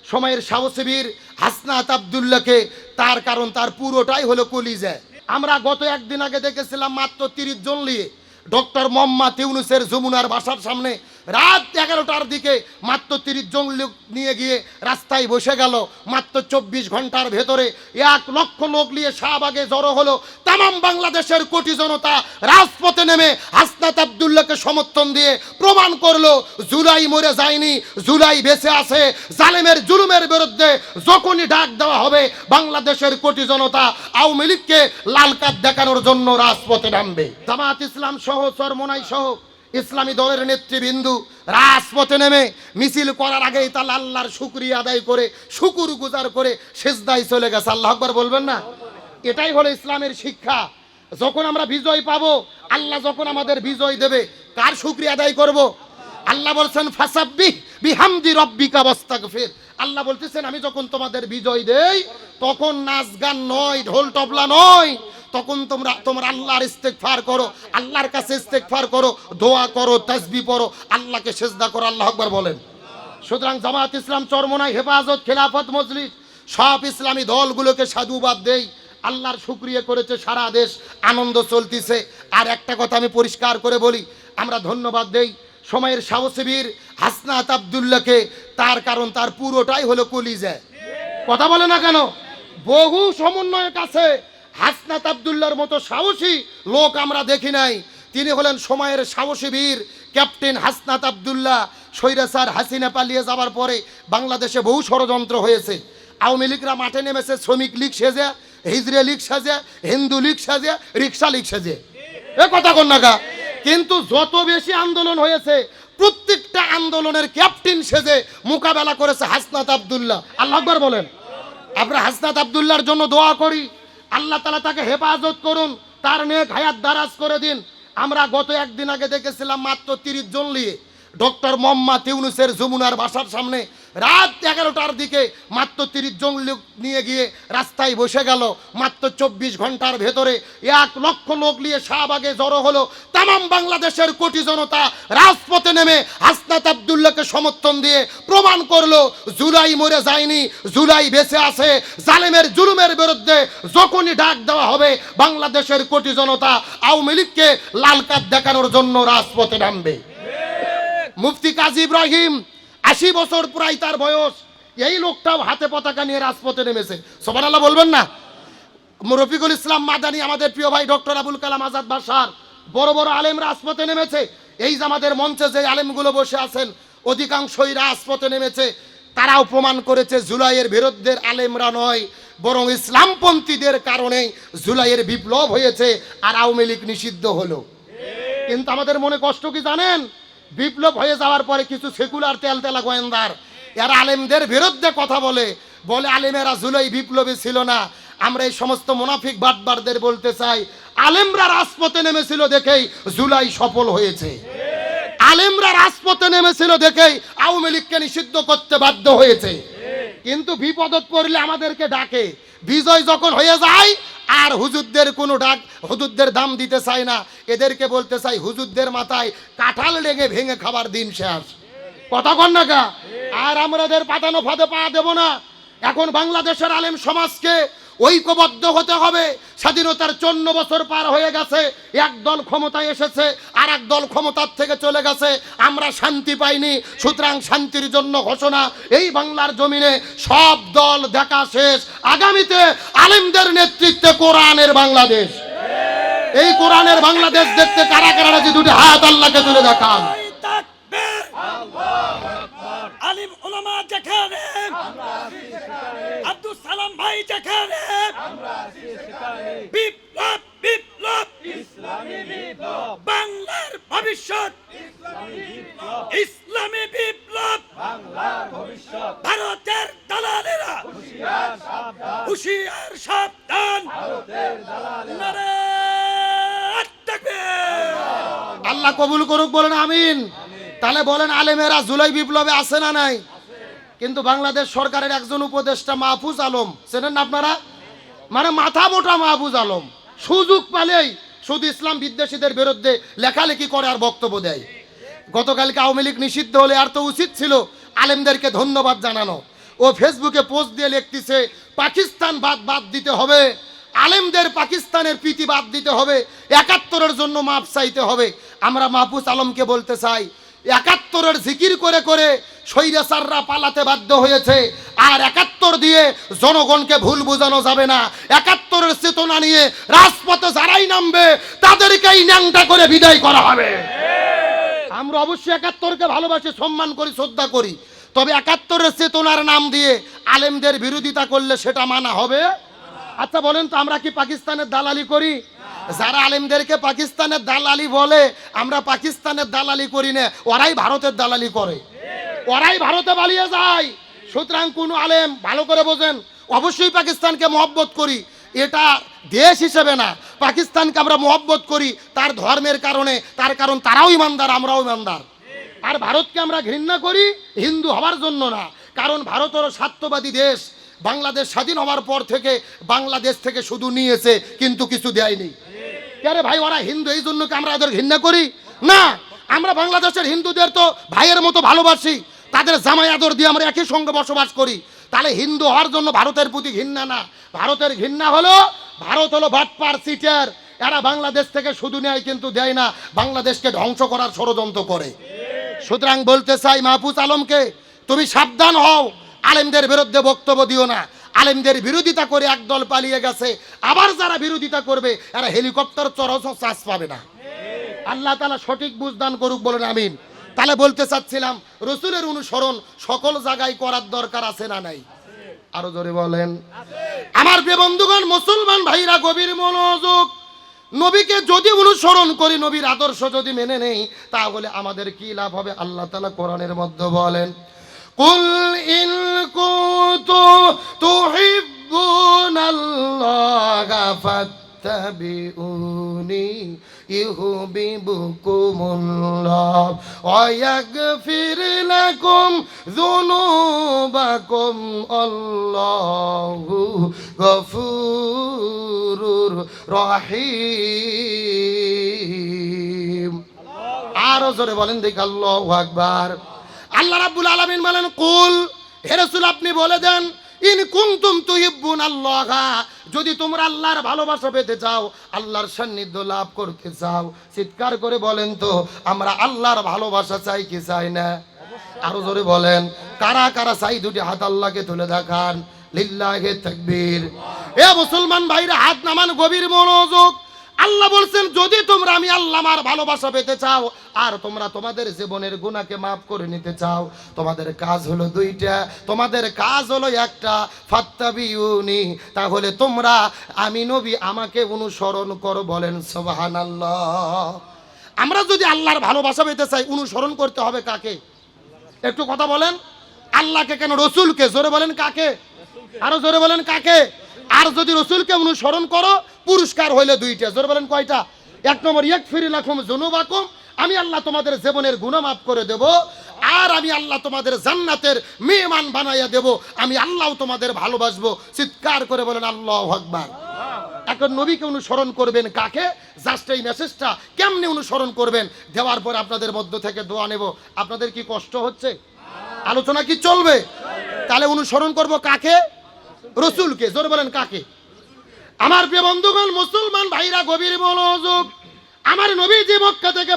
সময়ের সাহসীবীর হাসনাত আব্দুল্লাহকে, তার কারণ তার পুরোটাই হলো কলিজা। আমরা গত একদিন আগে দেখেছিলাম মাত্র 30 জন নিয়ে ডক্টর মোহাম্মদ ইউনূসের যমুনার বাসার সামনে রাত 11টার দিকে মাত্র 30 জন লোক নিয়ে গিয়ে রাস্তায় বসে গেল। মাত্র 24 ঘন্টার ভেতরে 1 লক্ষ লোক নিয়ে শাহবাগে জড়ো হলো। তামাম বাংলাদেশের কোটি জনতা রাজপথে নেমে হাসনাত আব্দুল্লাহকে সমর্থন দিয়ে প্রমাণ করলো জুলাই মরে যায়নি, জুলাই বেঁচে আছে। জালেমের জুলুমের বিরুদ্ধে যখনই ডাক দেওয়া হবে বাংলাদেশের কোটি জনতা আওয়ামী লীগকে লাল কার্ড দেখানোর জন্য রাজপথে নামবে। জামাত ইসলাম সহ চরমোনাই সহ ইসলামী দলের নেতৃবৃন্দু রাজপথে নেমে মিছিল করার আগেই তার আল্লাহর শুকরিয়া আদায় করে শুকুর গুজার করে সিজদায় চলে গেছে। আল্লাহু আকবার বলবেন না? এটাই হলো ইসলামের শিক্ষা। যখন আমরা বিজয় পাবো, আল্লাহ যখন আমাদের বিজয় দেবে, কার শুকরিয়া আদায় করব? আল্লাহ বলছেন ফাসাব্বিহ বিহামদি রাব্বিকা ওয়াস্তাগফির। আল্লাহ বলতেছেন আমি যখন তোমাদের বিজয় দেই তখন নাচ গান নয়, ঢোল তবলা নয়, তখন তোমরা আল্লাহর ইস্তেগফার করো, আল্লাহর কাছে ইস্তেগফার করো, দোয়া করো, তাসবিহ পড়ো, আল্লাহকে সিজদা করো। আল্লাহু আকবার বলেন। সুতরাং জামাত ইসলাম চরমোনাই হেফাজত খেলাফত মজলিস সব ইসলামী দলগুলোকে সাধুবাদ দেই। আল্লাহর শুকরিয়া করেছে সারা দেশ, আনন্দ চলতেছে। আর একটা কথা আমি পরিষ্কার করে বলি, আমরা ধন্যবাদ দেই সময়ের সাহসীবীর হাসনাত আব্দুল্লাহকে, তার কারণ তার পুরোটাই হলো কলিজা। কথা বলে না কেন? বহু সমন্বয়ক আছে, হাসনাত আব্দুল্লাহর মতো সাহসী লোক আমরা দেখি নাই। তিনি হলেন সময়ের সাহসী বীর ক্যাপ্টেন হাসনাত আব্দুল্লাহ। স্বৈরাচার হাসিনা পালিয়ে যাওয়ার পরে বাংলাদেশে বহু ষড়যন্ত্র হয়েছে। আওয়ামী লীগরা মাঠে নেমেছে শ্রমিক লীগ সেজে, হিজড়ে লীগ সাজে, হিন্দু লীগ সাজে, রিক্সা লীগ সাজে। এ কথা কন না গা? কিন্তু যত বেশি আন্দোলন হয়েছে প্রত্যেকটা আন্দোলনের ক্যাপ্টেন সেজে মোকাবেলা করেছে হাসনাত আব্দুল্লাহ। আল্লাহু আকবার বলেন। আমরা হাসনাত আব্দুল্লাহর জন্য দোয়া করি, আল্লাহ তাআলা তাকে হেফাজত করুন, তার নেক হায়াত দারাজ করে দিন। আমরা গত একদিন আগে দেখেছিলাম মাত্র 30 জন নিয়ে ডক্টর মোহাম্মদ ইউনূসের যমুনার বাসার সামনে রাত 11টার দিকে মাত্র 30 জন লোক নিয়ে গিয়ে রাস্তায় বসে গেল। মাত্র 24 ঘন্টার ভেতরে 1 লক্ষ লোক নিয়ে শাহবাগে জড়ো হলো। তামাম বাংলাদেশের কোটি জনতা রাজপথে নেমে হাসনাত আব্দুল্লাহকে সমর্থন দিয়ে প্রমাণ করলো জুলাই মরে যায়নি, জুলাই বেঁচে আছে। জালেমের জুলুমের বিরুদ্ধে যখনই ডাক দেওয়া হবে বাংলাদেশের কোটি জনতা আওয়ামী লীগকে লাল কার্ড দেখানোর জন্য রাজপথে নামবে। মুফতি কাজী ইব্রাহিম 80 বছর প্রায় তার বয়স, এই লোকটাও হাতে পতাকা নিয়ে রাজপথে নেমেছে। সুবহানাল্লাহ বলবেন না? রফিকুল ইসলাম মাদানী, আমাদের প্রিয় ভাই ডক্টর আবুল কালাম আজাদ বাশার, বড় বড় আলেম রাজপথে নেমেছে। এই যে আমাদের মঞ্চে যে আলেমগুলো বসে আছেন অধিকাংশই রাজপথে নেমেছে। তারাও প্রমাণ করেছে জুলাইয়ের বিরুদ্ধে আলেমরা নয়, বরং ইসলামপন্থীদের কারণেই জুলাইয়ের বিপ্লব হয়েছে আর আওয়ামী লীগ নিষিদ্ধ হলো। কিন্তু আমাদের মনে কষ্ট কি জানেন? বিপ্লব হয়ে যাওয়ার পরে কিছু সেকুলার তেলতেলা গোয়েন্দার এরা আলেমদের বিরুদ্ধে কথা বলে আলেমেরা জুলাই বিপ্লবী ছিল না। আমরা এই সমস্ত মুনাফিক বাটবারদের বলতে চাই, আলেমরা রাজপথে নেমেছিল দেখেই জুলাই সফল হয়েছে। আলেমরা রাজপথে নেমেছিল দেখেই আওয়ামী লীগকে নিষিদ্ধ করতে বাধ্য হয়েছে। কিন্তু বিপদত পড়লে আমাদেরকে ডাকে, বিজয় যখন হয়ে যায় আর হুজুরদের কোনো ডাক, হুজুরদের দাম দিতে চায় না। এদেরকে বলতে চাই হুজুরদের মাথায় কাঁঠাল লেগে ভেঙে খাবার দিন শেষ। কথা কন না গা? আর আমাদের পাতানো ফাঁদে পা দেব না। এখন বাংলাদেশের আলেম সমাজকে ঐক্যবদ্ধ হতে হবে। স্বাধীনতার 54 বছর পার হয়ে গেছে, এক দল ক্ষমতায় এসেছে আর এক দল ক্ষমতার থেকে চলে গেছে, আমরা শান্তি পাইনি। সুতরাং শান্তির জন্য ঘোষণা, এই বাংলার জমিনে সব দল দেখা শেষ। আগামীতে আলেমদের নেতৃত্বে কোরআনের বাংলাদেশ। এই কোরআনের বাংলাদেশ দেখতে কারা কারা রাজি? দুটি হাত আল্লাহকে তুলে দেখান। আলিম ওলামা যেখানে, আব্দুল সালাম ভাই যেখানে, বিপ্লব বিপ্লব ইসলামী বিপ্লব, বাংলার ভবিষ্যৎ ইসলামী বিপ্লব, বাংলার ভবিষ্যৎ। ভারতের দালালেরা হুঁশিয়ার সাবধান, ভারতের দালালেরা। আল্লাহ কবুল করুক, বলেন আমিন। তাহলে বলেন আলেমেরা জুলাই বিপ্লবে আছে না নাই? কিন্তু বাংলাদেশ সরকারের একজন উপদেষ্টা মাহফুজ আলম, চেনেন না আপনারা? মানে মাথা মোটা মাহফুজ আলম সুযোগ পেলেই শুধু ইসলাম বিদ্বেষীদের বিরুদ্ধে লেখালেখি করে আর বক্তব্য দেয়। গতকালকে আওয়ামী লীগ নিষিদ্ধ হলে আর তো উচিত ছিল আলেমদেরকে ধন্যবাদ জানানো। ও ফেসবুকে পোস্ট দিয়ে লিখতেছে পাকিস্তান বাদ দিতে হবে, আলেমদের পাকিস্তানের প্রীতি বাদ দিতে হবে, ৭১-এর জন্য মাপ চাইতে হবে। আমরা মাহফুজ আলমকে বলতে চাই, ৭১-এর জিকির করে করে স্বৈরাচাররা পালাতে বাধ্য হয়েছে, আর ৭১ দিয়ে জনগণকে ভুল বোঝানো যাবে না। ৭১-এর চেতনা নিয়ে রাজপথে যারাই নামবে তাদেরকেই ন্যাংটা করে বিদায় করা হবে। আমরা অবশ্যই ৭১-কে ভালোবাসি, সম্মান করি, শ্রদ্ধা করি, তবে ৭১-এর চেতনার নাম দিয়ে আলেমদের বিরোধিতা করলে সেটা মানা হবে? আচ্ছা বলেন তো, আমরা কি পাকিস্তানের দালালি করি? যারা আলেমদেরকে পাকিস্তানের দালালি বলে, আমরা পাকিস্তানের দালালি করি না, ওরাই ভারতের দালালি করে, ওরাই ভারতে পালিয়ে যায়। সুতরাং কোন আলেম, ভালো করে বোঝেন, অবশ্যই পাকিস্তানকে মহব্বত করি, এটা দেশ হিসেবে না, পাকিস্তানকে আমরা মহব্বত করি তার ধর্মের কারণে, তার কারণ তারাও ইমানদার, আমরাও ইমানদার। আর ভারতকে আমরা ঘৃণা করি হিন্দু হওয়ার জন্য না, কারণ ভারত হলো স্বার্থবাদী দেশ। বাংলাদেশ স্বাধীন হওয়ার পর থেকে বাংলাদেশ থেকে শুধু নিয়েছে কিন্তু কিছু দেয়নি। আরে ভাই, ওরা হিন্দু, এই জন্য কি আমরা ওদের ঘৃণা করি? না, আমরা বাংলাদেশের হিন্দুদের তো ভাইয়ের মতো ভালোবাসি, তাদের জামাই আদর দিয়ে আমরা একই সঙ্গে বসবাস করি। তাহলে হিন্দু হওয়ার জন্য ভারতের প্রতি ঘৃণা না, ভারতের ঘৃণা হলো ভারত হলো বাটপার, চিটার, এরা বাংলাদেশ থেকে শুধু নেয় কিন্তু দেয় না, বাংলাদেশকে ধ্বংস করার ষড়যন্ত্র করে। সুতরাং বলতে চাই মাহফুজ আলমকে, তুমি সাবধান হও, আলেমদের বিরুদ্ধে বক্তব্য দিও না। আলেমদের বিরোধিতা করে একদল পালিয়ে গেছে, আবার যারা বিরোধিতা করবে এরা হেলিকপ্টার চড়াও চাষ পাবে না। আল্লাহ তাআলা সঠিক বুঝদান করুক, বলেন আমিন। তাহলে বলতে চাচ্ছিলাম, রসুলের অনুসরণ সকল জায়গায় করার দরকার আছে না নাই? আরো জোরে বলেন। আমার প্রিয় বন্ধুগণ, মুসলমান ভাইরা গভীর মনোযোগ। নবীকে যদি অনুসরণ করি, নবীর আদর্শ যদি মেনে নেই, তাহলে আমাদের কি লাভ হবে? আল্লাহ তাআলা কোরআনের মধ্যে বলেন, কুল ইন কুনতুম তুহিব্বুনাল্লাহা ফাত্তাবিউনি ইউহিব্বুকুমুল্লাহ ওয়া ইয়াগফির লাকুম যুনুবাকুম আল্লাহু গফুরুর রহিম। আরো জোরে বলেন দেখি, আল্লাহু আকবার। আল্লাহ রাব্বুল আলামিন বলেন, কুল, হে রাসূল আপনি বলে দেন, ইন কুনতুম তুহিব্বুনাল্লাহা, যদি তোমরা আল্লাহর ভালোবাসা পেতে চাও, আল্লাহর সান্নিধ্য লাভ করতে চাও, চিৎকার করে বলেন তো, আমরা আল্লাহর ভালোবাসা চাই কি চাই না? আরো জোরে বলেন, কারা কারা চাই? দুটি হাত আল্লাহকে তুলে দেখান, লিল্লাহি তাকবীর। এ মুসলমান ভাইরা, হাত নামান, গভীর মনোযোগ। আল্লাহ বলছেন, যদি তোমরা আমি আল্লাহ আমার ভালোবাসা পেতে চাও, আর তোমরা তোমাদের জীবনের গুনাহকে মাফ করে নিতে চাও, তোমাদের কাজ হলো দুইটা, তোমাদের কাজ হলো একটা, ফাত্তাবিউনি, তাহলে তোমরা আমি নবী আমাকে অনুসরণ করো। বলেন সুবহানাল্লাহ। আমরা যদি আল্লাহর ভালোবাসা পেতে চাই, অনুসরণ করতে হবে কাকে? একটু কথা বলেন। আল্লাহকে কেন? রসুলকে। জোরে বলেন কাকে? আরো জোরে বলেন কাকে? আর যদি রসুলকে অনুসরণ করো, পুরস্কার হইলে দুইটা। জোরে বলেন কয়টা? এক নম্বর, ইয়াগফির লাকুম যুনুবাকুম, আমি আল্লাহ তোমাদের জীবনের গুনাহ মাফ করে দেব, আর আমি আল্লাহ তোমাদের জান্নাতের মেহমান বানাইয়া দেব, আমি আল্লাহ তোমাদের ভালোবাসবো। চিৎকার করে বলেন আল্লাহু আকবার। এখন নবীকে অনুসরণ করবেন কাকে? জাস্ট এই মেসেজটা কেমনে অনুসরণ করবেন দেওয়ার পর আপনাদের মধ্য থেকে দোয়া নেব। আপনাদের কি কষ্ট হচ্ছে? আলোচনা কি চলবে? তাহলে অনুসরণ করব কাকে? রসুলকে। জোরে বলেন কাকে? আমার প্রিয় বন্ধুগণ, মুসলমান ভাইরা গভীর মনোযোগ। আমার নবী যে মক্কা থেকে